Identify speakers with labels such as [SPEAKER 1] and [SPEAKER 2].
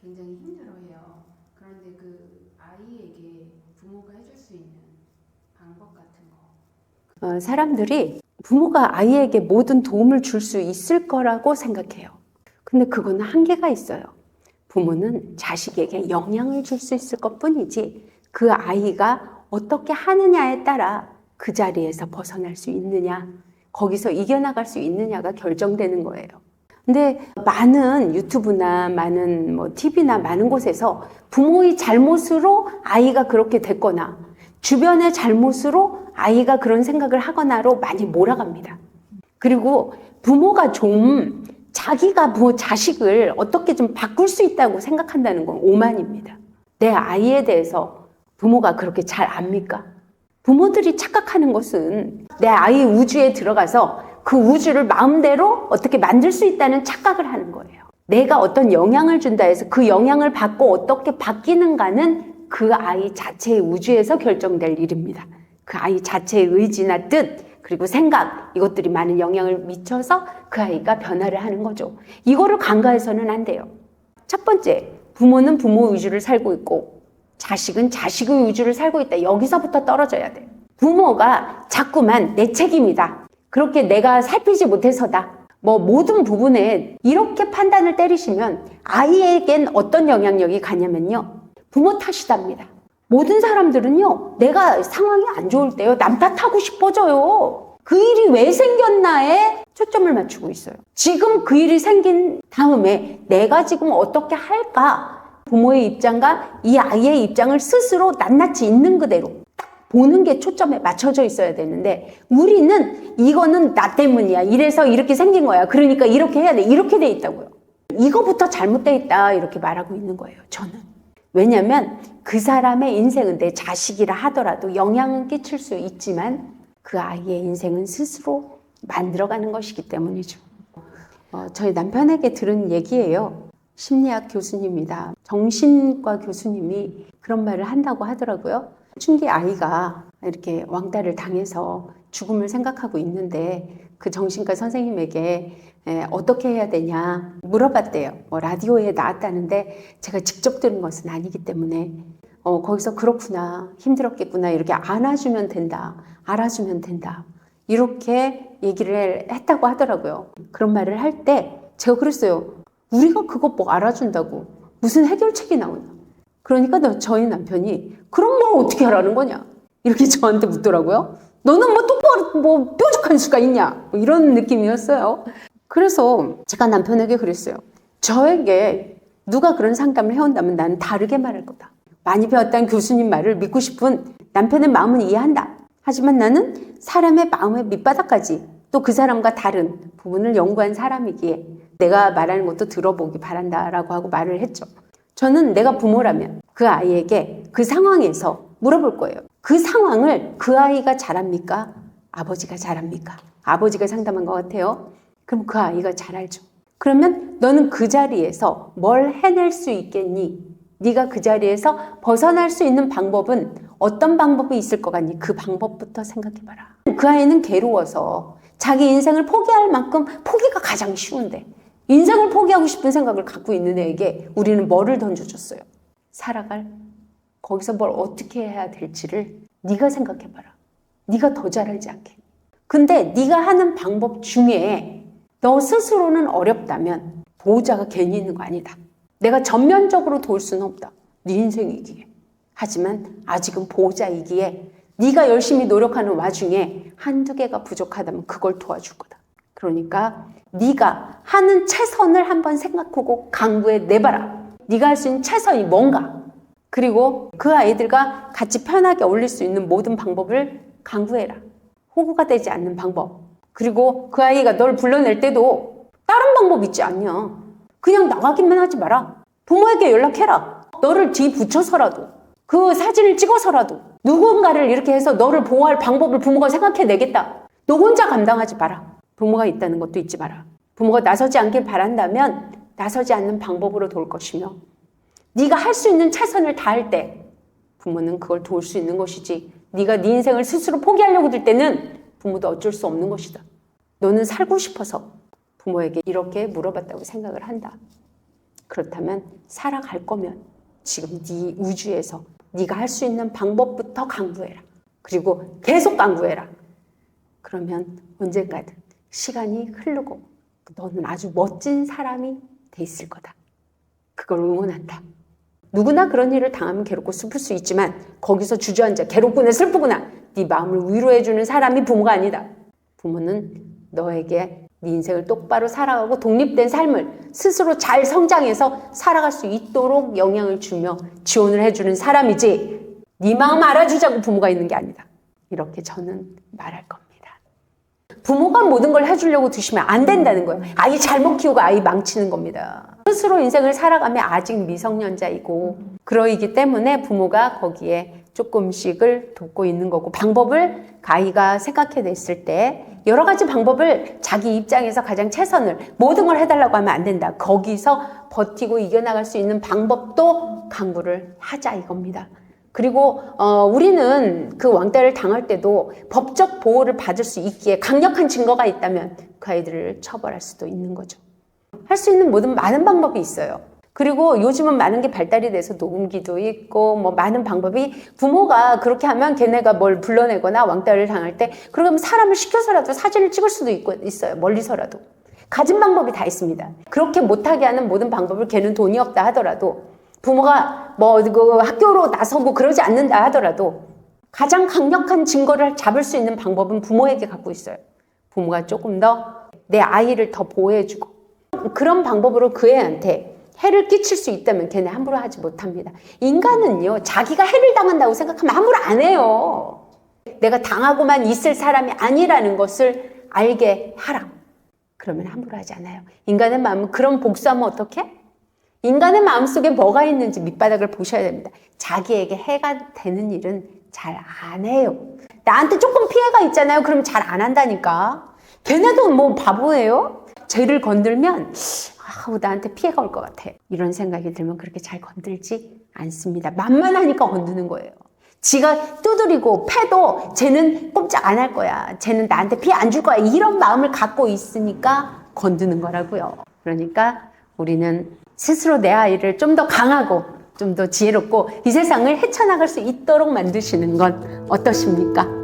[SPEAKER 1] 굉장히 힘들어해요. 그런데 그 아이에게 부모가 해줄 수 있는 방법 같은 거.
[SPEAKER 2] 사람들이 부모가 아이에게 모든 도움을 줄 수 있을 거라고 생각해요. 근데 그거는 한계가 있어요. 부모는 자식에게 영향을 줄 수 있을 것뿐이지 그 아이가 어떻게 하느냐에 따라 그 자리에서 벗어날 수 있느냐, 거기서 이겨나갈 수 있느냐가 결정되는 거예요. 근데 많은 유튜브나 많은 TV나 많은 곳에서 부모의 잘못으로 아이가 그렇게 됐거나 주변의 잘못으로 아이가 그런 생각을 하거나로 많이 몰아갑니다. 그리고 부모가 좀 자기가 자식을 어떻게 좀 바꿀 수 있다고 생각한다는 건 오만입니다. 내 아이에 대해서 부모가 그렇게 잘 압니까? 부모들이 착각하는 것은 내 아이 우주에 들어가서 그 우주를 마음대로 어떻게 만들 수 있다는 착각을 하는 거예요. 내가 어떤 영향을 준다 해서 그 영향을 받고 어떻게 바뀌는가는 그 아이 자체의 우주에서 결정될 일입니다. 그 아이 자체의 의지나 뜻, 그리고 생각, 이것들이 많은 영향을 미쳐서 그 아이가 변화를 하는 거죠. 이거를 간과해서는 안 돼요. 첫 번째, 부모는 부모 위주를 살고 있고 자식은 자식의 위주를 살고 있다. 여기서부터 떨어져야 돼요. 부모가 자꾸만 내 책임이다, 그렇게 내가 살피지 못해서다, 모든 부분에 이렇게 판단을 때리시면 아이에겐 어떤 영향력이 가냐면요, 부모 탓이답니다. 모든 사람들은요, 내가 상황이 안 좋을 때요, 남 탓하고 싶어져요. 그 일이 왜 생겼나에 초점을 맞추고 있어요. 지금 그 일이 생긴 다음에 내가 지금 어떻게 할까? 부모의 입장과 이 아이의 입장을 스스로 낱낱이 있는 그대로 딱 보는 게 초점에 맞춰져 있어야 되는데, 우리는 이거는 나 때문이야, 이래서 이렇게 생긴 거야, 그러니까 이렇게 해야 돼, 이렇게 돼 있다고요. 이거부터 잘못돼 있다, 이렇게 말하고 있는 거예요, 저는. 왜냐하면 그 사람의 인생은 내 자식이라 하더라도 영향은 끼칠 수 있지만 그 아이의 인생은 스스로 만들어가는 것이기 때문이죠. 저희 남편에게 들은 얘기예요. 심리학 교수님이다. 정신과 교수님이 그런 말을 한다고 하더라고요. 춘기 아이가 이렇게 왕따를 당해서 죽음을 생각하고 있는데 그 정신과 선생님에게 어떻게 해야 되냐 물어봤대요. 라디오에 나왔다는데 제가 직접 들은 것은 아니기 때문에 거기서 그렇구나, 힘들었겠구나, 이렇게 안아주면 된다, 알아주면 된다, 이렇게 얘기를 했다고 하더라고요. 그런 말을 할 때 제가 그랬어요. 우리가 그거 알아준다고 무슨 해결책이 나오냐. 그러니까 저희 남편이 그럼 뭘 어떻게 하라는 거냐 이렇게 저한테 묻더라고요. 너는 똑바로 뾰족한 수가 있냐, 이런 느낌이었어요. 그래서 제가 남편에게 그랬어요. 저에게 누가 그런 상담을 해온다면 나는 다르게 말할 거다. 많이 배웠다는 교수님 말을 믿고 싶은 남편의 마음은 이해한다. 하지만 나는 사람의 마음의 밑바닥까지 또 그 사람과 다른 부분을 연구한 사람이기에 내가 말하는 것도 들어보기 바란다라고 하고 말을 했죠. 저는 내가 부모라면 그 아이에게 그 상황에서 물어볼 거예요. 그 상황을 그 아이가 잘합니까? 아버지가 잘합니까? 아버지가 상담한 것 같아요. 그럼 그 아이가 잘 알죠. 그러면 너는 그 자리에서 뭘 해낼 수 있겠니? 네가 그 자리에서 벗어날 수 있는 방법은 어떤 방법이 있을 것 같니? 그 방법부터 생각해봐라. 그 아이는 괴로워서 자기 인생을 포기할 만큼 포기가 가장 쉬운데 인생을 포기하고 싶은 생각을 갖고 있는 애에게 우리는 뭐를 던져줬어요? 살아갈, 거기서 뭘 어떻게 해야 될지를 네가 생각해봐라. 네가 더 잘 알지 않겠니? 근데 네가 하는 방법 중에 너 스스로는 어렵다면 보호자가 괜히 있는 거 아니다. 내가 전면적으로 도울 수는 없다. 네 인생이기에. 하지만 아직은 보호자이기에 네가 열심히 노력하는 와중에 한두 개가 부족하다면 그걸 도와줄 거다. 그러니까 네가 하는 최선을 한번 생각하고 강구해 내봐라. 네가 할 수 있는 최선이 뭔가. 그리고 그 아이들과 같이 편하게 어울릴 수 있는 모든 방법을 강구해라. 호구가 되지 않는 방법. 그리고 그 아이가 널 불러낼 때도 다른 방법 있지 않냐. 그냥 나가기만 하지 마라. 부모에게 연락해라. 너를 뒤 붙여서라도, 그 사진을 찍어서라도 누군가를 이렇게 해서 너를 보호할 방법을 부모가 생각해내겠다. 너 혼자 감당하지 마라. 부모가 있다는 것도 잊지 마라. 부모가 나서지 않길 바란다면 나서지 않는 방법으로 도울 것이며, 네가 할 수 있는 최선을 다할 때 부모는 그걸 도울 수 있는 것이지, 네가 네 인생을 스스로 포기하려고 들 때는 부모도 어쩔 수 없는 것이다. 너는 살고 싶어서 부모에게 이렇게 물어봤다고 생각을 한다. 그렇다면 살아갈 거면 지금 네 우주에서 네가 할 수 있는 방법부터 강구해라. 그리고 계속 강구해라. 그러면 언젠가든 시간이 흐르고 너는 아주 멋진 사람이 돼 있을 거다. 그걸 응원한다. 누구나 그런 일을 당하면 괴롭고 슬플 수 있지만 거기서 주저앉아 괴롭구나 슬프구나 네 마음을 위로해주는 사람이 부모가 아니다. 부모는 너에게 네 인생을 똑바로 살아가고 독립된 삶을 스스로 잘 성장해서 살아갈 수 있도록 영향을 주며 지원을 해주는 사람이지 네 마음 알아주자고 부모가 있는 게 아니다. 이렇게 저는 말할 겁니다. 부모가 모든 걸 해주려고 드시면 안 된다는 거예요. 아이 잘못 키우고 아이 망치는 겁니다. 스스로 인생을 살아가면 아직 미성년자이고 그러이기 때문에 부모가 거기에 조금씩을 돕고 있는 거고 방법을 아이가 생각해냈을 때 여러 가지 방법을 자기 입장에서 가장 최선을 모든 걸 해달라고 하면 안 된다. 거기서 버티고 이겨나갈 수 있는 방법도 강구를 하자 이겁니다. 그리고 우리는 그 왕따를 당할 때도 법적 보호를 받을 수 있기에 강력한 증거가 있다면 그 아이들을 처벌할 수도 있는 거죠. 할 수 있는 모든 많은 방법이 있어요. 그리고 요즘은 많은 게 발달이 돼서 녹음기도 있고 뭐 많은 방법이 부모가 그렇게 하면 걔네가 뭘 불러내거나 왕따를 당할 때 그러면 사람을 시켜서라도 사진을 찍을 수도 있어요. 멀리서라도. 가진 방법이 다 있습니다. 그렇게 못하게 하는 모든 방법을 걔는 돈이 없다 하더라도 부모가 그 학교로 나서고 그러지 않는다 하더라도 가장 강력한 증거를 잡을 수 있는 방법은 부모에게 갖고 있어요. 부모가 조금 더 내 아이를 더 보호해주고 그런 방법으로 그 애한테 해를 끼칠 수 있다면 걔네 함부로 하지 못합니다. 인간은요 자기가 해를 당한다고 생각하면 함부로 안 해요. 내가 당하고만 있을 사람이 아니라는 것을 알게 하라. 그러면 함부로 하지 않아요. 인간의 마음은 그런 복수하면 어떡해? 인간의 마음속에 뭐가 있는지 밑바닥을 보셔야 됩니다. 자기에게 해가 되는 일은 잘 안 해요. 나한테 조금 피해가 있잖아요. 그럼 잘 안 한다니까. 걔네도 뭐 바보예요? 쟤를 건들면 나한테 피해가 올 것 같아. 이런 생각이 들면 그렇게 잘 건들지 않습니다. 만만하니까 건드는 거예요. 지가 두드리고 패도 쟤는 꼼짝 안 할 거야. 쟤는 나한테 피해 안 줄 거야. 이런 마음을 갖고 있으니까 건드는 거라고요. 그러니까 우리는 스스로 내 아이를 좀 더 강하고 좀 더 지혜롭고 이 세상을 헤쳐나갈 수 있도록 만드시는 건 어떠십니까?